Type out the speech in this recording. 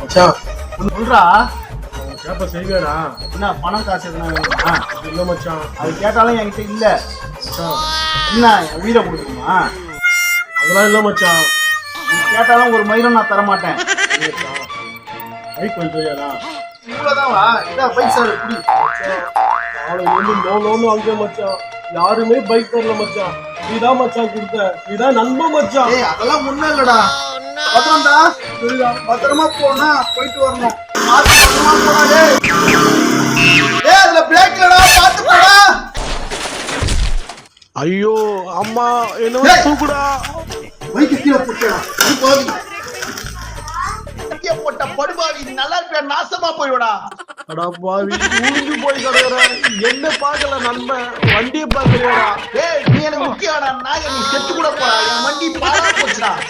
மச்சான் சொல்றா. கேப்ப செய்வேடா. என்ன பணம் காசு எதுனா வேணுமா? இல்ல மச்சான். அது கேட்டாலும் என்கிட்ட இல்ல. மச்சான் என்ன என் உயிரை கொடுக்கணுமா? அதெல்லாம் இல்ல மச்சான். நீ கேட்டாலும் ஒரு மயிலும் நான் தர மாட்டேன். பைக் வந்துறியாடா? இவ்வளவுதான் வா. இதான் பைக் சார் குடி. நாளைக்கு வந்து லோன் வாங்க மச்சான். யாருமே பைக் வரல மச்சான். நீதான் மச்சான் கொடுத்த. நீதான் நண்பன் மச்சான். ஏய் அதெல்லாம் ஒண்ணும் இல்லடா. பத்திரம்டா. சரிடா. பத்திரமா போனா போயிட்டு வரணும். பார்த்து பத்திரமா போடா டேய். ஏய் அதுல பிரேக் இல்லடா. பார்த்து போடா. ஐயோ அம்மா என்ன தூக்குடா. பைக் கீழே போட்டடா. அது பாவி. இங்கே போட்ட படுபாவி நல்லா இருக்க நாசமா போய்டா. அடா பாவி ஊஞ்சு போய் கிடக்குற. என்ன பார்க்கல நண்பன் வண்டியை பார்க்கலையாடா. ஏய் நீ எனக்கு முக்கியடா. நாங்க நீ செத்து கூட போடா. என் வண்டி பாழா போச்சுடா.